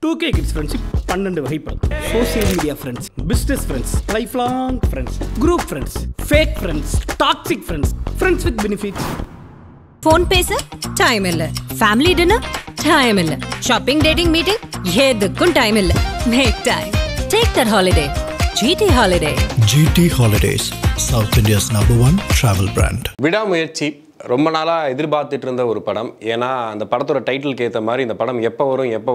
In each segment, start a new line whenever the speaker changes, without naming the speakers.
2K Kids Friendship 12 வகைப்படும். Social media friends, business friends, lifelong friends, group friends, fake friends, toxic friends, friends with benefits.
Phone பேச time இல்ல, family dinner time இல்ல, shopping dating meeting எதுக்கும் time இல்ல. Make time. Take that holiday. GT Holiday.
GT Holidays, South India's #1 travel brand.
விடாமுயற்சி ரொம்ப நாளாக எதிர்பார்த்துட்டு இருந்த ஒரு படம். ஏன்னா அந்த படத்தோட டைட்டிலுக்கு ஏற்ற மாதிரி இந்த படம் எப்போ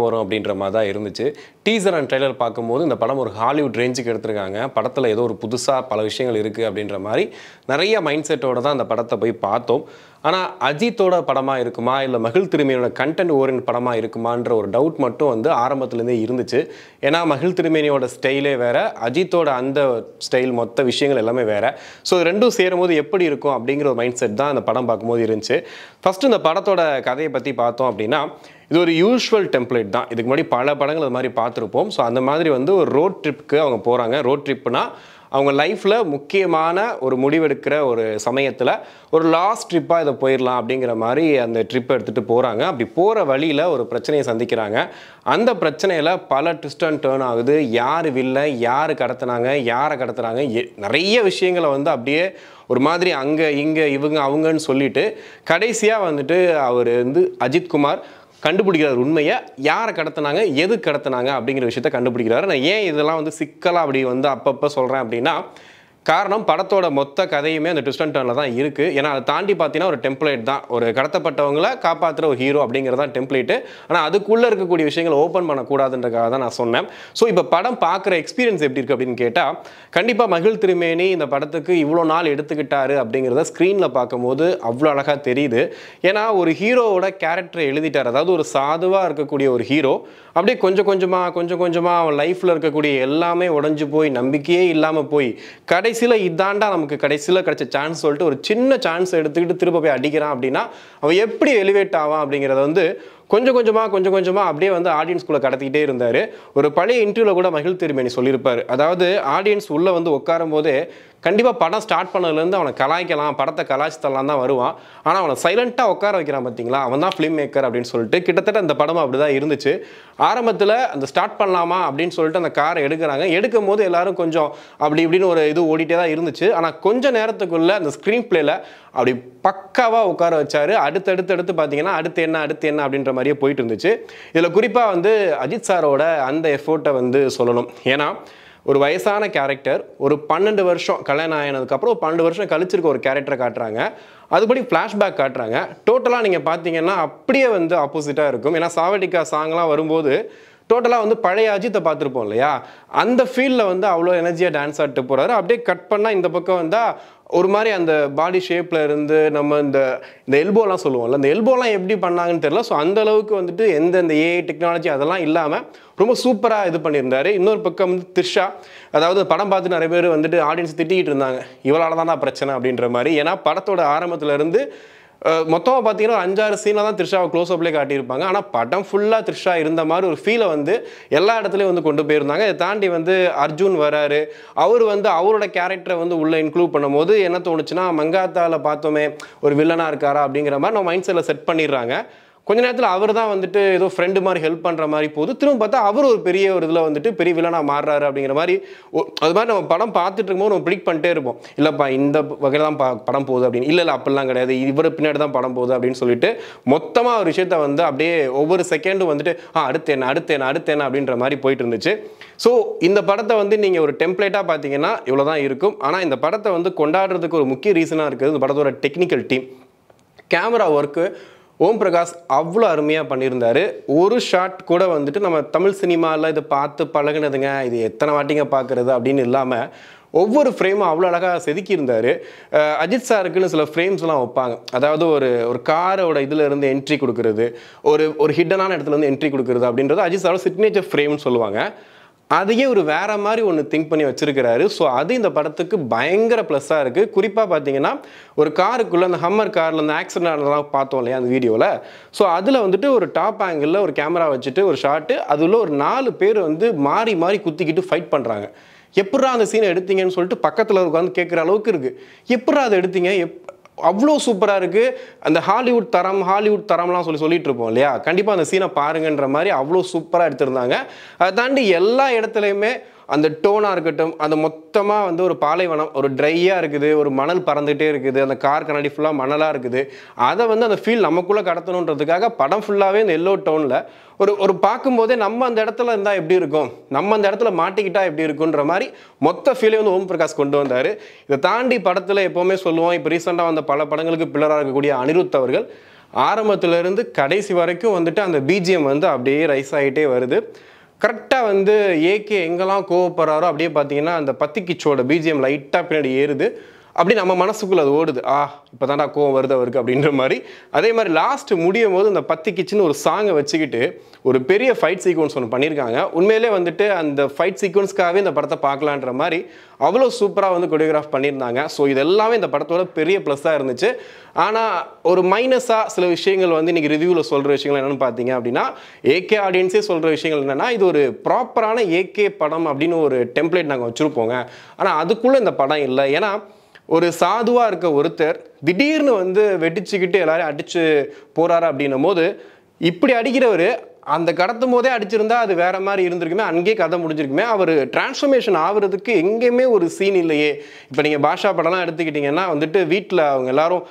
வரும் அப்படின்ற மாதிரி தான் இருந்துச்சு. டீசர் அண்ட் ட்ரெய்லர் பார்க்கும்போது இந்த படம் ஒரு ஹாலிவுட் ரேஞ்சுக்கு எடுத்திருக்காங்க. படத்தில் ஏதோ ஒரு புதுசாக பல விஷயங்கள் இருக்குது அப்படின்ற மாதிரி நிறைய மைண்ட் செட்டோடு தான் அந்த படத்தை போய் பார்த்தோம். ஆனால் அஜித்தோட படமாக இருக்குமா இல்லை மகிழ் திருமேனியோட கண்டென்ட் ஓரியன்ட் படமாக இருக்குமான்ற ஒரு டவுட் மட்டும் வந்து ஆரம்பத்துலேருந்தே இருந்துச்சு. ஏன்னா மகிழ் திருமேனியோட ஸ்டைலே வேறு, அஜித்தோட அந்த ஸ்டைல் மொத்த விஷயங்கள் எல்லாமே வேறு. ஸோ ரெண்டும் சேரும் போது எப்படி இருக்கும் அப்படிங்கிற ஒரு மைண்ட் செட் தான் அந்த படம் பார்க்கும்போது இருந்துச்சு. ஃபஸ்ட்டு இந்த படத்தோட கதையை பற்றி பார்த்தோம் அப்படின்னா, இது ஒரு யூஷுவல் டெம்ப்ளேட் தான். இதுக்கு முன்னாடி பல படங்கள் அது மாதிரி பார்த்துருப்போம். ஸோ அந்த மாதிரி வந்து ஒரு ரோட் ட்ரிப்புக்கு அவங்க போகிறாங்க. ரோட் ட்ரிப்புனா அவங்க லைஃப்பில் முக்கியமான ஒரு முடிவெடுக்கிற ஒரு சமயத்தில் ஒரு லாஸ்ட் ட்ரிப்பாக இதை போயிடலாம் அப்படிங்கிற மாதிரி அந்த ட்ரிப்பை எடுத்துகிட்டு போகிறாங்க. அப்படி போகிற வழியில் ஒரு பிரச்சனையை சந்திக்கிறாங்க. அந்த பிரச்சனையில் பல ட்விஸ்ட் அண்ட் டர்ன் ஆகுது. யார் வில்லை, யார் கடத்தினாங்க, யாரை கடத்துனாங்க, நிறைய விஷயங்களை வந்து அப்படியே ஒரு மாதிரி அங்கே இங்கே இவங்க அவங்கன்னு சொல்லிட்டு கடைசியாக வந்துட்டு அவர் வந்து அஜித்குமார் கண்டுபிடிக்கிறார் உண்மையை, யாரை கடத்தினாங்க, எது கடத்தினாங்க அப்படிங்கிற விஷயத்த கண்டுபிடிக்கிறாரு. நான் ஏன் இதெல்லாம் வந்து சிக்கலாக அப்படி வந்து அப்பப்போ சொல்கிறேன் அப்படின்னா, காரணம் படத்தோட மொத்த கதையுமே அந்த ட்விஸ்ட் அண்ட் டர்னில் தான் இருக்குது. ஏன்னா அதை தாண்டி பார்த்தீங்கன்னா ஒரு டெம்ப்ளேட் தான், ஒரு கடத்தப்பட்டவங்களை காப்பாற்றுற ஒரு ஹீரோ அப்படிங்கிறது தான் டெம்ப்ளேட்டு. ஆனால் அதுக்குள்ளே இருக்கக்கூடிய விஷயங்களை ஓப்பன் பண்ணக்கூடாதுன்றக்காக தான் நான் சொன்னேன். ஸோ இப்போ படம் பார்க்குற எக்ஸ்பீரியன்ஸ் எப்படி இருக்குது அப்படின்னு கேட்டால், கண்டிப்பாக மகிழ் திருமேனி இந்த படத்துக்கு இவ்வளோ நாள் எடுத்துக்கிட்டாரு அப்படிங்கிறத ஸ்க்ரீனில் பார்க்கும்போது அவ்வளோ அழகாக தெரியுது. ஏன்னா ஒரு ஹீரோவோட கேரக்டரை எழுதிட்டார். அதாவது ஒரு சாதுவாக இருக்கக்கூடிய ஒரு ஹீரோ அப்படியே கொஞ்சம் கொஞ்சமாக அவன் லைஃப்பில் இருக்கக்கூடிய எல்லாமே உடஞ்சி போய் நம்பிக்கையே இல்லாமல் போய் கடைசியில் இதாண்டா நமக்கு கடைசியில் கிடைச்ச சான்ஸ் சொல்லிட்டு ஒரு சின்ன சான்ஸ் எடுத்துக்கிட்டு திரும்ப போய் அடிக்கிறான் அப்படின்னா அவன் எப்படி எலிவேட் ஆவான் அப்படிங்கிறத வந்து கொஞ்சம் கொஞ்சமாக அப்படியே வந்து ஆடியன்ஸ்குள்ளே கடத்திக்கிட்டே இருந்தார். ஒரு பழைய இன்டர்வியூவில் கூட மகிழ் திருமேனி சொல்லியிருப்பார். அதாவது ஆடியன்ஸ் உள்ளே வந்து உட்காரும் போதே கண்டிப்பாக படம் ஸ்டார்ட் பண்ணதுலேருந்து அவனை கலாய்க்கலாம், படத்தை கலாய்ச்சி தரலாம் தான் வருவான். ஆனால் அவனை சைலண்ட்டாக உட்கார வைக்கிறான் பார்த்தீங்களா, அவன் தான் ஃபிலிம் மேக்கர் அப்படின்னு சொல்லிட்டு கிட்டத்தட்ட அந்த படம் அப்படி தான் இருந்துச்சு. ஆரம்பத்தில் அந்த ஸ்டார்ட் பண்ணலாமா அப்படின்னு சொல்லிட்டு அந்த காரை எடுக்கிறாங்க. எடுக்கும் போது எல்லாரும் கொஞ்சம் அப்படி இப்படின்னு ஒரு இது ஓடிட்டே தான் இருந்துச்சு. ஆனால் கொஞ்சம் நேரத்துக்குள்ளே அந்த ஸ்க்ரீன் பிளேயில் அப்படி பக்காவாக உட்கார வச்சாரு. அடுத்து பார்த்தீங்கன்னா அடுத்து என்ன அப்படின்ற மாதிரியே போயிட்டு இருந்துச்சு. இதில் குறிப்பாக வந்து அஜித் சாரோட அந்த எஃபோர்ட்டை வந்து சொல்லணும். ஏன்னா ஒரு வயசான கேரக்டர் ஒரு 12 வருஷம் கல்யாணம் ஆனதுக்கப்புறம் 12 வருஷம் கழிச்சிருக்க ஒரு கேரக்டரை காட்டுறாங்க. அதுபடி ஃப்ளாஷ்பேக் காட்டுறாங்க. டோட்டலாக நீங்கள் பார்த்தீங்கன்னா அப்படியே வந்து ஆப்போசிட்டாக இருக்கும். ஏன்னா சாவடிக்கா சாங்லாம் வரும்போது டோட்டலாக வந்து பழைய அஜித்தை பார்த்துருப்போம் இல்லையா, அந்த ஃபீல்டில் வந்து அவ்வளோ எனர்ஜியாக டான்ஸ் ஆட்டு போகிறாரு. அப்படியே கட் பண்ணால் இந்த பக்கம் வந்தால் ஒரு மாதிரி அந்த பாடி ஷேப்பில் இருந்து நம்ம இந்த எல்போலாம் சொல்லுவோம்ல, அந்த எல்போலாம் எப்படி பண்ணாங்கன்னு தெரியல. ஸோ அந்த அளவுக்கு வந்துட்டு எந்த ஏஐ டெக்னாலஜி அதெல்லாம் இல்லாமல் ரொம்ப சூப்பராக இது பண்ணியிருந்தாரு. இன்னொரு பக்கம் வந்து த்ரிஷா, அதாவது படம் பார்த்து நிறைய பேர் வந்துட்டு ஆடியன்ஸ் திட்டிகிட்டு இருந்தாங்க, இவளால் தானா பிரச்சனை அப்படின்ற மாதிரி. ஏன்னா படத்தோட ஆரம்பத்துலேருந்து மொத்தமாக பார்த்தீங்கன்னா 5-6 சீனில் தான் த்ரிஷாவை க்ளோஸ்அப்லேயே காட்டியிருப்பாங்க. ஆனால் படம் ஃபுல்லாக த்ரிஷா இருந்த மாதிரி ஒரு ஃபீலை வந்து எல்லா இடத்துலையும் வந்து கொண்டு போயிருந்தாங்க. இதை தாண்டி வந்து அர்ஜுன் வராரு. அவர் வந்து அவரோட கேரக்டரை வந்து உள்ளே இன்க்ளூட் பண்ணும்போது என்ன தோணுச்சுன்னா, மங்காத்தாவில் பார்த்தோமே ஒரு வில்லனாக இருக்காரா அப்படிங்கிற மாதிரி நம்ம மைண்ட் செட்டில் செட் பண்ணிடுறாங்க. கொஞ்ச நேரத்தில் அவர் தான் வந்துட்டு ஏதோ ஃப்ரெண்டு மாதிரி ஹெல்ப் பண்ணுற மாதிரி போகுது. திரும்ப பார்த்தா அவர் ஒரு பெரிய ஒரு இதில் வந்துட்டு பெரிய வில்லனாக மாறுறாரு அப்படிங்கிற மாதிரி அது மாதிரி நம்ம படம் பார்த்துட்டு இருக்கும்போது நம்ம ப்ரிடிக்ட் பண்ணிட்டே இருப்போம். இல்லைப்பா இந்த வகையில் தான் படம் போகுது அப்படின்னு. இல்லை அப்படிலாம் கிடையாது, இவர் பின்னாடி தான் படம் போகுது அப்படின்னு சொல்லிட்டு மொத்தமாக ஒரு விஷயத்த வந்து அப்படியே ஒவ்வொரு செகண்டும் வந்துட்டு அடுத்து என்ன அப்படின்ற மாதிரி போயிட்டு இருந்துச்சு. ஸோ இந்த படத்தை வந்து நீங்கள் ஒரு டெம்ப்ளேட்டாக பார்த்தீங்கன்னா இவ்வளோ தான் இருக்கும். ஆனால் இந்த படத்தை வந்து கொண்டாடுறதுக்கு ஒரு முக்கிய ரீசனாக இருக்குது இந்த படத்தோட technical team. Camera work Om Prakash அவ்வளோ அருமையாக பண்ணியிருந்தார். ஒரு ஷாட் கூட வந்துட்டு நம்ம தமிழ் சினிமாவில் இதை பார்த்து பழகினதுங்க, இது எத்தனை வாட்டிங்க பார்க்குறது அப்படின்னு இல்லாமல் ஒவ்வொரு ஃப்ரேமும் அவ்வளோ அழகாக செதுக்கியிருந்தார். அஜித் சாருக்குன்னு சில ஃப்ரேம்ஸ்லாம் வைப்பாங்க. அதாவது ஒரு காரோட இதில் இருந்து என்ட்ரி கொடுக்குறது, ஒரு ஹிட்டனான இடத்துலேருந்து என்ட்ரி கொடுக்குறது அப்படின்றது அஜித் சாரோட சிக்னேச்சர் ஃப்ரேம்னு சொல்லுவாங்க. அதையே ஒரு வேறு மாதிரி ஒன்று திங்க் பண்ணி வச்சுருக்கிறாரு. ஸோ அது இந்த படத்துக்கு பயங்கர ப்ளஸ்ஸாக இருக்குது. குறிப்பாக பார்த்தீங்கன்னா ஒரு காருக்குள்ளே அந்த ஹம்மர் காரில் அந்த ஆக்சிடென்ட் ஆனதெல்லாம் பார்த்தோம் இல்லையா அந்த வீடியோவில். ஸோ அதில் வந்துட்டு ஒரு டாப் ஆங்கிளில் ஒரு கேமரா வச்சுட்டு ஒரு ஷாட்டு, அதில் ஒரு 4 பேர் வந்து மாறி குத்திக்கிட்டு ஃபைட் பண்ணுறாங்க. எப்படா அந்த சீனை எடுத்தீங்கன்னு சொல்லிட்டு பக்கத்தில் உட்காந்து கேட்குற அளவுக்கு இருக்குது. எப்படா அதை எடுத்தீங்க, அவ்வளோ சூப்பராக இருக்குது. அந்த ஹாலிவுட் தரம்லாம் சொல்லிட்டு இருப்போம் இல்லையா, கண்டிப்பாக அந்த சீனை பாருங்கன்ற மாதிரி அவ்வளோ சூப்பராக எடுத்திருந்தாங்க. அதை தாண்டி எல்லா இடத்துலையுமே அந்த டோனாக இருக்கட்டும், அந்த மொத்தமாக வந்து ஒரு பாலைவனம், ஒரு ட்ரையாக இருக்குது, ஒரு மணல் பறந்துகிட்டே இருக்குது, அந்த கார் கண்ணாடி ஃபுல்லாக மணலாக இருக்குது, அதை வந்து அந்த ஃபீல் நமக்குள்ளே கடத்தணுன்றதுக்காக படம் ஃபுல்லாகவே இந்த எல்லோ டோனில் ஒரு பார்க்கும்போதே நம்ம அந்த இடத்துல இருந்தால் எப்படி இருக்கும், நம்ம அந்த இடத்துல மாட்டிக்கிட்டா எப்படி இருக்குன்ற மாதிரி மொத்த ஃபீலே வந்து ஓம் பிரகாஷ் கொண்டு வந்தார். இதை தாண்டி படத்தில் எப்போவுமே சொல்லுவோம், இப்போ ரீசெண்டாக வந்த பல படங்களுக்கு பில்லராக இருக்கக்கூடிய அனிருத் அவர்கள் ஆரம்பத்திலிருந்து கடைசி வரைக்கும் வந்துட்டு அந்த பிஜிஎம் வந்து அப்படியே ரைஸ் ஆகிட்டே வருது. கரெக்டாக வந்து ஏகே எங்கெல்லாம் கோவப்படுறாரோ அப்படியே பார்த்தீங்கன்னா அந்த பத்திக்கிச்சோட பிஜிஎம் லைட்டாக பின்னாடி ஏறுது. அப்படி நம்ம மனசுக்குள்ளே அது ஓடுது, இப்போ தான்டா கோவம் வருது அவருக்கு அப்படின்ற மாதிரி. அதே மாதிரி லாஸ்ட் முடியும் போது அந்த பத்திக்கிச்சின்னு ஒரு சாங்கை வச்சுக்கிட்டு ஒரு பெரிய ஃபைட் சீக்வன்ஸ் ஒன்று பண்ணியிருக்காங்க. உண்மையிலே வந்துட்டு அந்த ஃபைட் சீக்வன்ஸ்க்காகவே இந்த படத்தை பார்க்கலான்ற மாதிரி அவ்வளோ சூப்பராக வந்து கொரியோகிராஃப் பண்ணியிருந்தாங்க. ஸோ இது எல்லாமே இந்த படத்தோட பெரிய ப்ளஸ்ஸாக இருந்துச்சு. ஆனால் ஒரு மைனஸாக சில விஷயங்கள் வந்து இன்றைக்கி ரிவ்யூவில் சொல்கிற விஷயங்கள் என்னென்னு பார்த்தீங்க அப்படின்னா, ஏகே ஆடியன்ஸே சொல்கிற விஷயங்கள் என்னென்னா, இது ஒரு ப்ராப்பரான ஏகே படம் அப்படின்னு ஒரு டெம்ப்ளேட் நாங்கள் வச்சுருப்போங்க, ஆனால் அதுக்குள்ளே இந்த படம் இல்லை. ஏன்னா ஒரு சாதுவாக இருக்க ஒருத்தர் திடீர்னு வந்து வெடிச்சுக்கிட்டு எல்லாரையும் அடித்து போகிறாரு அப்படின்னும் போது, இப்படி அடிக்கிறவர் அந்த கடத்தும் போதே அடிச்சிருந்தா அது வேற மாதிரி இருந்திருக்குமே, அங்கேயே கதை முடிஞ்சிருக்குமே. அவர் டிரான்ஸ்ஃபர்மேஷன் ஆகுறதுக்கு எங்கேயுமே ஒரு சீன் இல்லையே. இப்போ நீங்கள் பாஷா படம்லாம் எடுத்துக்கிட்டிங்கன்னா வந்துட்டு வீட்டில் அவங்க எல்லாரும்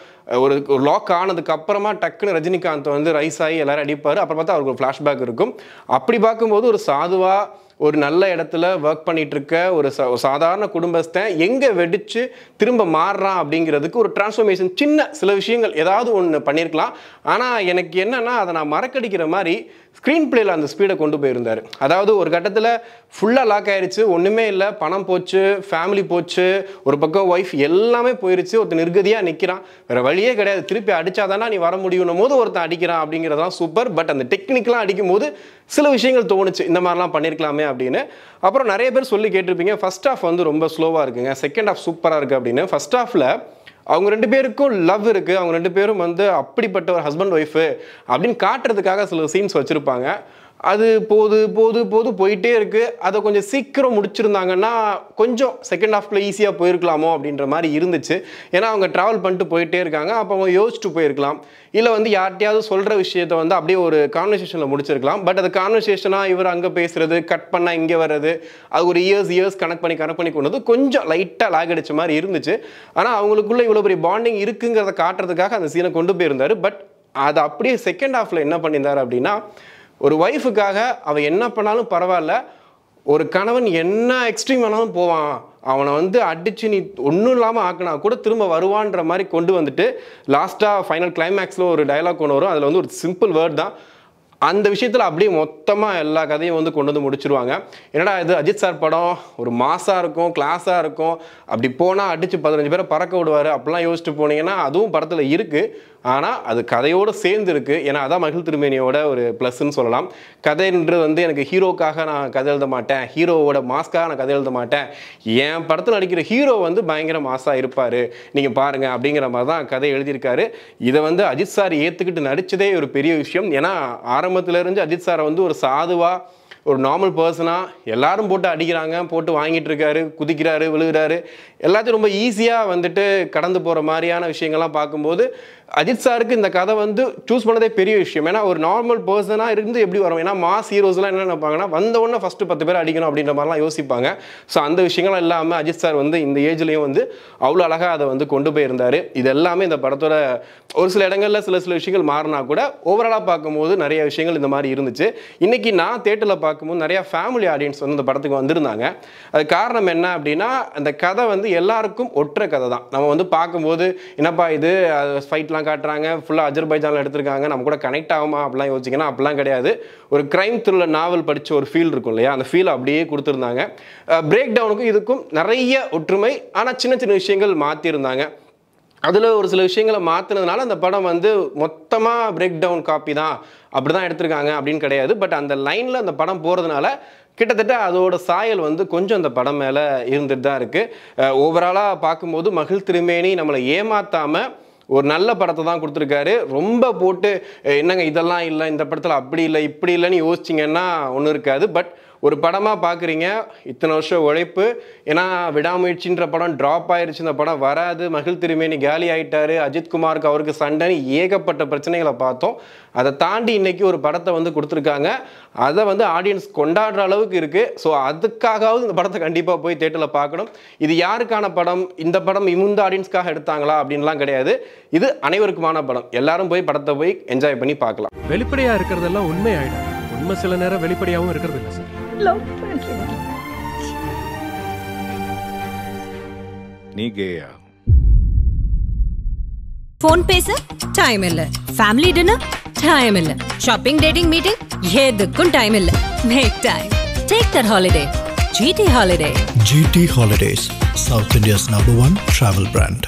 ஒரு லாக் ஆனதுக்கு அப்புறமா டக்குன்னு ரஜினிகாந்த் வந்து ரைஸ் ஆகி எல்லாரும் அடிப்பார். அப்புறம் பார்த்தா அவருக்கு ஒரு ஃப்ளாஷ்பேக் இருக்கும். அப்படி பார்க்கும்போது ஒரு சாதுவாக ஒரு நல்ல இடத்துல ஒர்க் பண்ணிட்டு இருக்க ஒரு சாதாரண குடும்பஸ்தன் எங்கே வெடிச்சு திரும்ப மாறுறான் அப்படிங்கிறதுக்கு ஒரு டிரான்ஸ்ஃபர்மேஷன், சின்ன சில விஷயங்கள் ஏதாவது ஒன்று பண்ணியிருக்கலாம். ஆனால் எனக்கு என்னன்னா, அதை நான் மறக்கடிக்கிற மாதிரி ஸ்க்ரீன் பிளேயில் அந்த ஸ்பீடை கொண்டு போயிருந்தார். அதாவது ஒரு கட்டத்தில் ஃபுல்லாக லாக் ஆயிடுச்சு, ஒன்றுமே இல்லை, பணம் போச்சு, ஃபேமிலி போச்சு, ஒரு பக்கம் ஒய்ஃப் எல்லாமே போயிருச்சு, ஒருத்தர் நிர்கதியாக நிற்கிறான், வேறு வழியே கிடையாது, திருப்பி அடித்தாதானா நீ வர முடியும் போது ஒருத்தன் அடிக்கிறான் அப்படிங்கிறதான் சூப்பர். பட் அந்த டெக்னிக்லாம் அடிக்கும் போது சில விஷயங்கள் தோணுச்சு, இந்த மாதிரிலாம் பண்ணியிருக்கலாமே அப்படின்னு. அப்புறம் நிறைய பேர் சொல்லி கேட்டிருப்பீங்க, ஃபர்ஸ்ட் ஹாஃப் வந்து ரொம்ப ஸ்லோவாக இருக்குங்க, செகண்ட் ஹாஃப் சூப்பராக இருக்குது அப்படின்னு. ஃபர்ஸ்ட் ஹாஃபில் அவங்க ரெண்டு பேருக்கும் லவ் இருக்குது, அவங்க ரெண்டு பேரும் வந்து அப்படிப்பட்ட ஒரு ஹஸ்பண்ட் ஒய்ஃபு அப்படின்னு காட்டுறதுக்காக சில சீன்ஸ் வச்சுருப்பாங்க. அது போயிட்டே இருக்குது. அதை கொஞ்சம் சீக்கிரம் முடிச்சிருந்தாங்கன்னா கொஞ்சம் செகண்ட் ஹாஃபில் ஈஸியாக போயிருக்கலாமோ அப்படின்ற மாதிரி இருந்துச்சு. ஏன்னா அவங்க ட்ராவல் பண்ணிட்டு போயிட்டே இருக்காங்க, அப்போ அவங்க யோசிச்சுட்டு போயிருக்கலாம், இல்லை வந்து யார்கிட்டையாவது சொல்கிற விஷயத்தை வந்து அப்படியே ஒரு கான்வர்சேஷனில் முடிச்சிருக்கலாம். பட் அது கான்வர்சேஷனாக இவர் அங்கே பேசுகிறது, கட் பண்ணால் இங்கே வர்றது, அது ஒரு இயர்ஸ் கனெக்ட் பண்ணி கொண்டது கொஞ்சம் லைட்டாக லாக் அடிச்ச மாதிரி இருந்துச்சு. ஆனால் அவங்களுக்குள்ள இவ்வளோ பெரிய பாண்டிங் இருக்குங்கிறத காட்டுறதுக்காக அந்த சீனை கொண்டு போயிருந்தார். பட் அது அப்படியே செகண்ட் ஹாஃபில் என்ன பண்ணியிருந்தார் அப்படின்னா, ஒரு ஒய்ஃபுக்காக அவன் என்ன பண்ணாலும் பரவாயில்ல, ஒரு கணவன் என்ன எக்ஸ்ட்ரீம் ஆனாலும் போவான், அவனை வந்து அடித்து நீ ஒன்றும் இல்லாமல் ஆக்கினா கூட திரும்ப வருவான்ற மாதிரி கொண்டு வந்துட்டு லாஸ்ட்டாக ஃபைனல் கிளைமேக்ஸில் ஒரு டயலாக் ஒன்று வரும். அதில் வந்து ஒரு சிம்பிள் வேர்ட் தான், அந்த விஷயத்தில் அப்படியே மொத்தமாக எல்லா கதையும் வந்து கொண்டு வந்து முடிச்சிருவாங்க. என்னடா இது அஜித் சார் படம், ஒரு மாசாக இருக்கும், கிளாஸாக இருக்கும், அப்படி போனால் அடித்து 15 பேரை பறக்க விடுவார் அப்படிலாம் யோசிச்சுட்டு போனீங்கன்னா அதுவும் படத்தில் இருக்குது. ஆனால் அது கதையோடு சேர்ந்து இருக்குது. ஏன்னா அதான் மகிழ் திருமேனியோட ஒரு ப்ளஸ்ன்னு சொல்லலாம். கதைன்றது வந்து எனக்கு ஹீரோக்காக நான் கதை எழுத மாட்டேன், ஹீரோவோட மாஸ்க்காக நான் கதை எழுத மாட்டேன், என் படத்தில் நடிக்கிற ஹீரோ வந்து பயங்கர மாசாக இருப்பார், நீங்கள் பாருங்கள் அப்படிங்கிற மாதிரி தான் கதை எழுதியிருக்காரு. இதை வந்து அஜித் சார் ஏற்றுக்கிட்டு நடித்ததே ஒரு பெரிய விஷயம். ஏன்னா ஆரம்பத்திலேருந்து அஜித் சாரை வந்து ஒரு சாதுவாக ஒரு நார்மல் பர்சனாக எல்லாரும் போட்டு அடிக்கிறாங்க, போட்டு வாங்கிட்டு இருக்காரு, குதிக்கிறாரு, விழுகிறாரு, எல்லாத்தையும் ரொம்ப ஈஸியாக வந்துட்டு கடந்து போகிற மாதிரியான விஷயங்கள்லாம் பார்க்கும்போது அஜித் சாருக்கு இந்த கதை வந்து சூஸ் பண்ணதே பெரிய விஷயம். ஏன்னா ஒரு நார்மல் பர்சனாக இருந்து எப்படி வரும், ஏன்னா மாஸ் ஹீரோஸ்லாம் என்ன நினைப்பாங்கன்னா வந்தவுடனே ஃபஸ்ட்டு 10 பேர் அடிக்கணும் அப்படின்ற மாதிரிலாம் யோசிப்பாங்க. ஸோ அந்த விஷயங்கள்லாம் இல்லாமல் அஜித் சார் வந்து இந்த ஏஜ்லேயும் வந்து அவ்வளோ அழகாக அதை வந்து கொண்டு போயிருந்தார். இது எல்லாமே இந்த படத்தோட ஒரு சில இடங்களில் சில விஷயங்கள் மாறினா கூட ஓவராலாக பார்க்கும்போது நிறைய விஷயங்கள் இந்த மாதிரி இருந்துச்சு. இன்றைக்கி நான் தேட்டரில் பார்க்கும்போது நிறையா ஃபேமிலி ஆடியன்ஸ் வந்து இந்த படத்துக்கு வந்திருந்தாங்க. அது காரணம் என்ன அப்படின்னா, அந்த கதை வந்து எல்லாருக்கும் ஒற்றை கதை தான். நம்ம வந்து பார்க்கும்போது என்னப்பா இது ஃபைட்லாம் காட்டுறாங்க, ஃபுல்லாக அஜர்பைஜானில் எடுத்திருக்காங்க, நம்ம கூட கனெக்ட் ஆகுமா அப்படிலாம் யோசிச்சிங்கன்னா அப்படிலாம் கிடையாது. ஒரு கிரைம் த்ரில்லர் நாவல் படித்த ஒரு ஃபீல் இருக்கும் இல்லையா, அந்த ஃபீல் அப்படியே கொடுத்துருந்தாங்க. பிரேக் டவுனுக்கும் இதுக்கும் நிறைய ஒற்றுமை, ஆனால் சின்ன சின்ன விஷயங்கள் மாற்றிருந்தாங்க. அதில் ஒரு சில விஷயங்களை மாற்றினதுனால அந்த படம் வந்து மொத்தமாக பிரேக் டவுன் காப்பி தான் அப்படி தான் எடுத்திருக்காங்க அப்படின்னு கிடையாது. பட் அந்த லைனில் அந்த படம் போகிறதுனால கிட்டத்தட்ட அதோட சாயல் வந்து கொஞ்சம் அந்த படம் மேலே இருந்துட்டு தான் இருக்குது. ஓவராலாக பார்க்கும்போது மகிழ் திருமேனி நம்மளை ஏமாற்றாமல் ஒரு நல்ல படத்தை தான் கொடுத்துருக்காரு. ரொம்ப போட்டு என்னங்க இதெல்லாம் இல்லை, இந்த படத்தில் அப்படி இல்லை இப்படி இல்லைன்னு யோசிச்சிங்கன்னா ஒன்றும் இருக்காது. பட் ஒரு படமாக பார்க்குறீங்க, இத்தனை வருஷம் உழைப்பு, ஏன்னா விடாமுயற்சின்ற படம் ட்ராப் ஆயிடுச்சு, இந்த படம் வராது, மகிழ் திருமேனி காலி ஆகிட்டாரு, அஜித்குமாருக்கு அவருக்கு சண்டைன்னு ஏகப்பட்ட பிரச்சனைகளை பார்த்தோம். அதை தாண்டி இன்னைக்கு ஒரு படத்தை வந்து கொடுத்துருக்காங்க. அதை வந்து ஆடியன்ஸ் கொண்டாடுற அளவுக்கு இருக்குது. ஸோ அதுக்காகவது இந்த படத்தை கண்டிப்பாக போய் தேட்டரில் பார்க்கணும். இது யாருக்கான படம், இந்த படம் இந்த ஆடியன்ஸ்க்காக எடுத்தாங்களா அப்படின்லாம் கிடையாது. இது அனைவருக்குமான படம். எல்லாரும் போய் படத்தை போய் என்ஜாய் பண்ணி பார்க்கலாம்.
வெளிப்படையாக இருக்கிறதெல்லாம் உண்மை ஆகிடும். உண்மை சில நேரம் வெளிப்படையாகவும் இருக்கிறது இல்லை சார்.
நீ கேயா?
फोन பேச டைம் இல்ல, ஃபேமிலி டின்னர் டைம் இல்ல, ஷாப்பிங் டேட்டிங் மீட்டிங் எதுக்கும் டைம் இல்ல. Make time. Take that holiday. GT Holiday.
GT Holidays, South India's #1 travel brand.